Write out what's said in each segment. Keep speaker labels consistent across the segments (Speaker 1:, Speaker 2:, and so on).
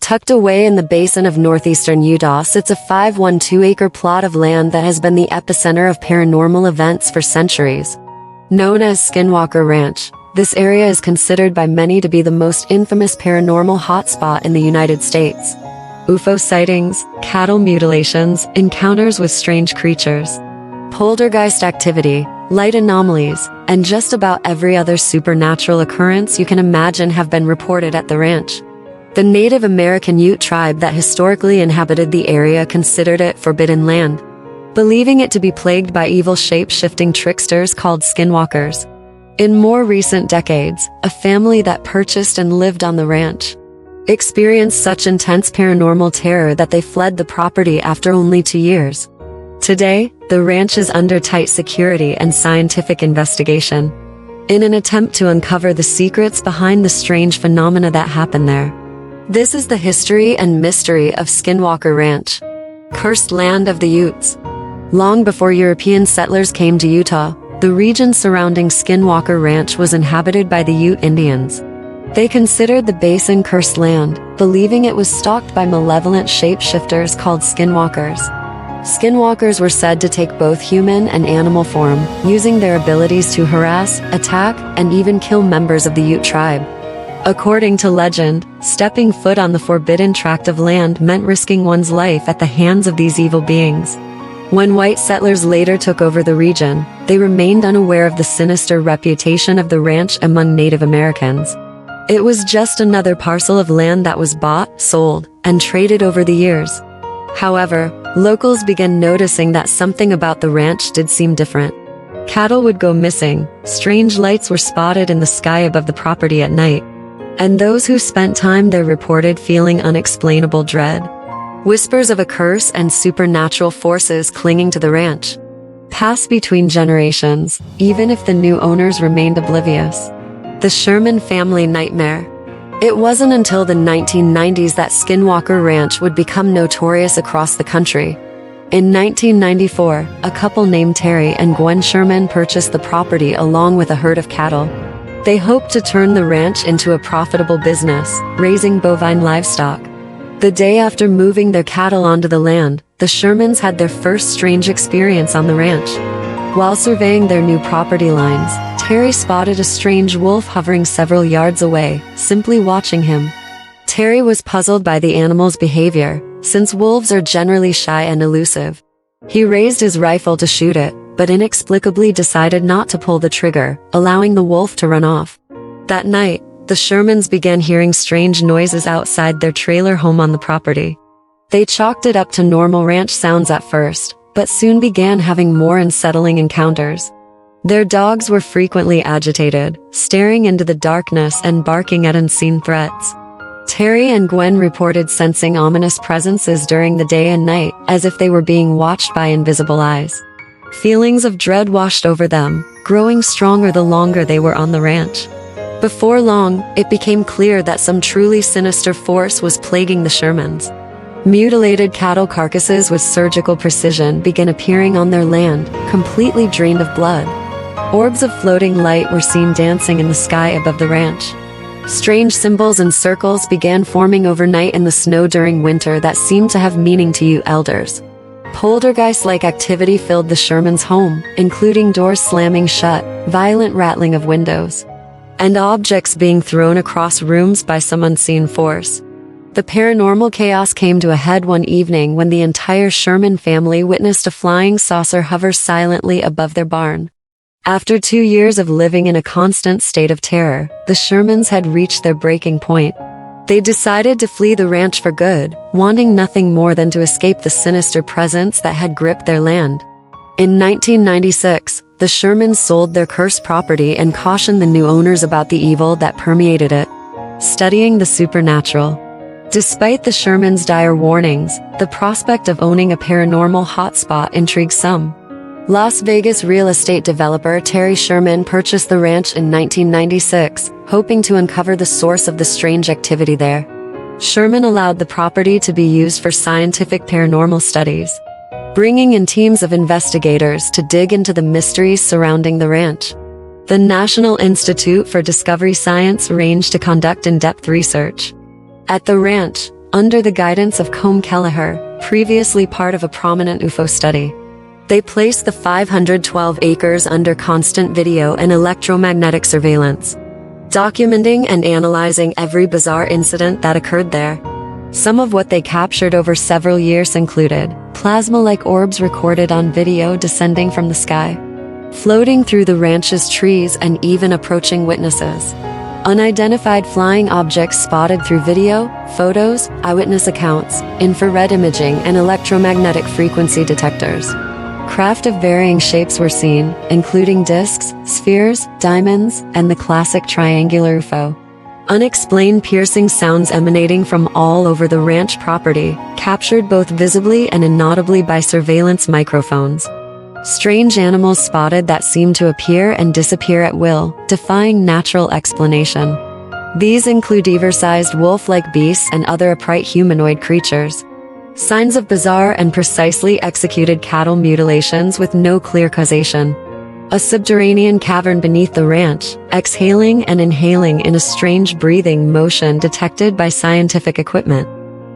Speaker 1: Tucked away in the basin of northeastern Utah sits a 512-acre plot of land that has been the epicenter of paranormal events for centuries. Known as Skinwalker Ranch, this area is considered by many to be the most infamous paranormal hotspot in the United States. UFO sightings, cattle mutilations, encounters with strange creatures, poltergeist activity, light anomalies, and just about every other supernatural occurrence you can imagine have been reported at the ranch. The Native American Ute tribe that historically inhabited the area considered it forbidden land, believing it to be plagued by evil shape-shifting tricksters called skinwalkers. In more recent decades, a family that purchased and lived on the ranch experienced such intense paranormal terror that they fled the property after only 2 years. Today, the ranch is under tight security and scientific investigation, in an attempt to uncover the secrets behind the strange phenomena that happen there. This is the history and mystery of Skinwalker Ranch, cursed land of the Utes. Long before European settlers came to Utah, the region surrounding Skinwalker Ranch was inhabited by the Ute Indians. They considered the basin cursed land, believing it was stalked by malevolent shapeshifters called skinwalkers. Skinwalkers were said to take both human and animal form, using their abilities to harass, attack, and even kill members of the Ute tribe. According to legend, stepping foot on the forbidden tract of land meant risking one's life at the hands of these evil beings. When white settlers later took over the region, they remained unaware of the sinister reputation of the ranch among Native Americans. It was just another parcel of land that was bought, sold, and traded over the years. However, locals began noticing that something about the ranch did seem different. Cattle would go missing, strange lights were spotted in the sky above the property at night, and those who spent time there reported feeling unexplainable dread. Whispers of a curse and supernatural forces clinging to the ranch passed between generations, even if the new owners remained oblivious. The Sherman family nightmare. It wasn't until the 1990s that Skinwalker Ranch would become notorious across the country. In 1994, a couple named Terry and Gwen Sherman purchased the property along with a herd of cattle. They hoped to turn the ranch into a profitable business, raising bovine livestock. The day after moving their cattle onto the land, the Shermans had their first strange experience on the ranch. While surveying their new property lines, Terry spotted a strange wolf hovering several yards away, simply watching him. Terry was puzzled by the animal's behavior, since wolves are generally shy and elusive. He raised his rifle to shoot it, but inexplicably decided not to pull the trigger, allowing the wolf to run off. That night, the Shermans began hearing strange noises outside their trailer home on the property. They chalked it up to normal ranch sounds at first, but soon began having more unsettling encounters. Their dogs were frequently agitated, staring into the darkness and barking at unseen threats. Terry and Gwen reported sensing ominous presences during the day and night, as if they were being watched by invisible eyes. Feelings of dread washed over them, growing stronger the longer they were on the ranch. Before long, it became clear that some truly sinister force was plaguing the Shermans. Mutilated cattle carcasses with surgical precision began appearing on their land, completely drained of blood. Orbs of floating light were seen dancing in the sky above the ranch. Strange symbols and circles began forming overnight in the snow during winter that seemed to have meaning to Ute elders. Poltergeist-like activity filled the Shermans' home, including doors slamming shut, violent rattling of windows, and objects being thrown across rooms by some unseen force. The paranormal chaos came to a head one evening when the entire Sherman family witnessed a flying saucer hover silently above their barn. After 2 years of living in a constant state of terror, the Shermans had reached their breaking point. They decided to flee the ranch for good, wanting nothing more than to escape the sinister presence that had gripped their land. In 1996, the Shermans sold their cursed property and cautioned the new owners about the evil that permeated it. Studying the supernatural. Despite the Shermans' dire warnings, the prospect of owning a paranormal hotspot intrigued some. Las Vegas real estate developer Terry Sherman purchased the ranch in 1996, hoping to uncover the source of the strange activity there. Sherman allowed the property to be used for scientific paranormal studies, bringing in teams of investigators to dig into the mysteries surrounding the ranch. The National Institute for Discovery Science arranged to conduct in-depth research. At the ranch, under the guidance of Combe Kelleher, previously part of a prominent UFO study. They placed the 512 acres under constant video and electromagnetic surveillance, documenting and analyzing every bizarre incident that occurred there. Some of what they captured over several years included plasma-like orbs recorded on video descending from the sky, floating through the ranch's trees and even approaching witnesses. Unidentified flying objects spotted through video, photos, eyewitness accounts, infrared imaging, and electromagnetic frequency detectors. Craft of varying shapes were seen, including discs, spheres, diamonds, and the classic triangular UFO. Unexplained piercing sounds emanating from all over the ranch property, captured both visibly and inaudibly by surveillance microphones. Strange animals spotted that seemed to appear and disappear at will, defying natural explanation. These include beaver-sized wolf-like beasts and other upright humanoid creatures. Signs of bizarre and precisely executed cattle mutilations with no clear causation. A subterranean cavern beneath the ranch, exhaling and inhaling in a strange breathing motion detected by scientific equipment.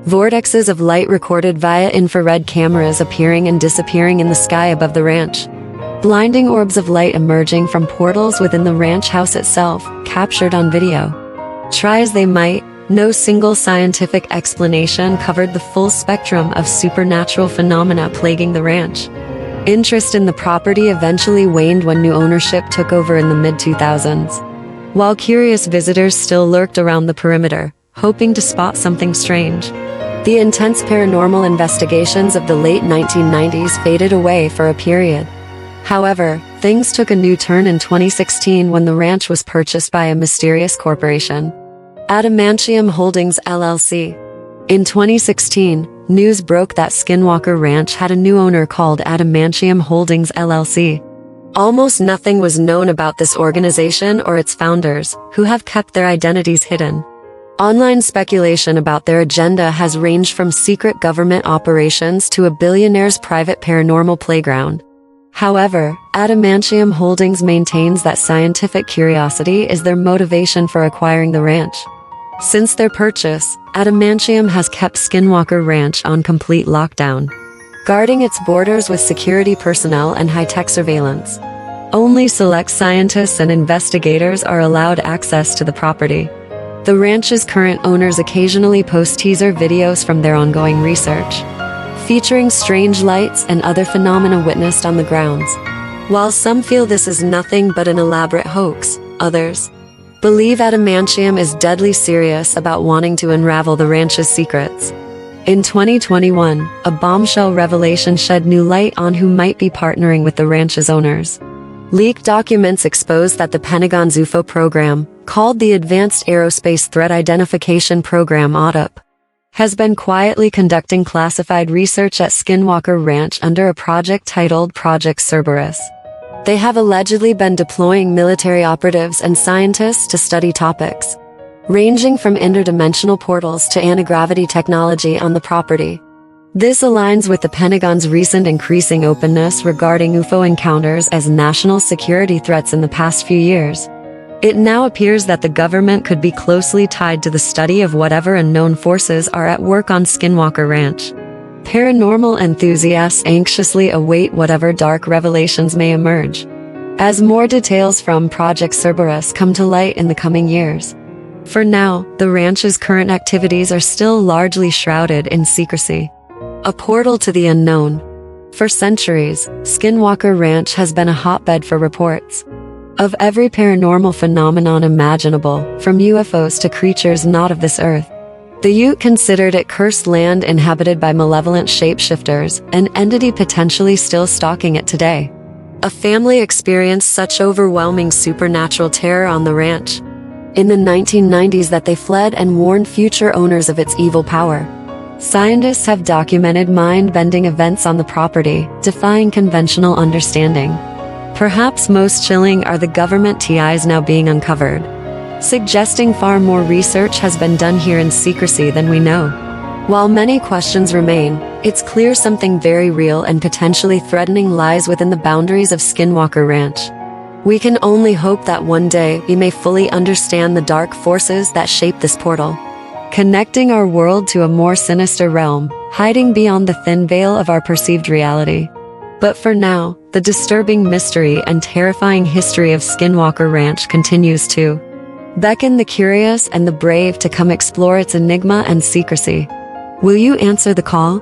Speaker 1: Vortexes of light recorded via infrared cameras appearing and disappearing in the sky above the ranch. Blinding orbs of light emerging from portals within the ranch house itself, captured on video. Try as they might, no single scientific explanation covered the full spectrum of supernatural phenomena plaguing the ranch. Interest in the property eventually waned when new ownership took over in the mid-2000s. While curious visitors still lurked around the perimeter, hoping to spot something strange. The intense paranormal investigations of the late 1990s faded away for a period. However, things took a new turn in 2016 when the ranch was purchased by a mysterious corporation, Adamantium Holdings LLC. In 2016, news broke that Skinwalker Ranch had a new owner called Adamantium Holdings LLC. Almost nothing was known about this organization or its founders, who have kept their identities hidden. Online speculation about their agenda has ranged from secret government operations to a billionaire's private paranormal playground. However, Adamantium Holdings maintains that scientific curiosity is their motivation for acquiring the ranch. Since their purchase, Adamantium has kept Skinwalker Ranch on complete lockdown, guarding its borders with security personnel and high-tech surveillance. Only select scientists and investigators are allowed access to the property. The ranch's current owners occasionally post teaser videos from their ongoing research, featuring strange lights and other phenomena witnessed on the grounds. While some feel this is nothing but an elaborate hoax, others believe Adamantium is deadly serious about wanting to unravel the ranch's secrets. In 2021, a bombshell revelation shed new light on who might be partnering with the ranch's owners. Leaked documents exposed that the Pentagon's UFO program, called the Advanced Aerospace Threat Identification Program (ADIP), has been quietly conducting classified research at Skinwalker Ranch under a project titled Project Cerberus. They have allegedly been deploying military operatives and scientists to study topics ranging from interdimensional portals to anti-gravity technology on the property. This aligns with the Pentagon's recent increasing openness regarding UFO encounters as national security threats in the past few years. It now appears that the government could be closely tied to the study of whatever unknown forces are at work on Skinwalker Ranch. Paranormal enthusiasts anxiously await whatever dark revelations may emerge, as more details from Project Cerberus come to light in the coming years. For now, the ranch's current activities are still largely shrouded in secrecy. A portal to the unknown. For centuries, Skinwalker Ranch has been a hotbed for reports of every paranormal phenomenon imaginable, from UFOs to creatures not of this earth. The Ute considered it cursed land inhabited by malevolent shapeshifters, an entity potentially still stalking it today. A family experienced such overwhelming supernatural terror on the ranch in the 1990s that they fled and warned future owners of its evil power. Scientists have documented mind-bending events on the property, defying conventional understanding. Perhaps most chilling are the government TIs now being uncovered, suggesting far more research has been done here in secrecy than we know. While many questions remain, it's clear something very real and potentially threatening lies within the boundaries of Skinwalker Ranch. We can only hope that one day we may fully understand the dark forces that shape this portal. connecting our world to a more sinister realm, hiding beyond the thin veil of our perceived reality. But for now, the disturbing mystery and terrifying history of Skinwalker Ranch continues to beckon the curious and the brave to come explore its enigma and secrecy. Will you answer the call?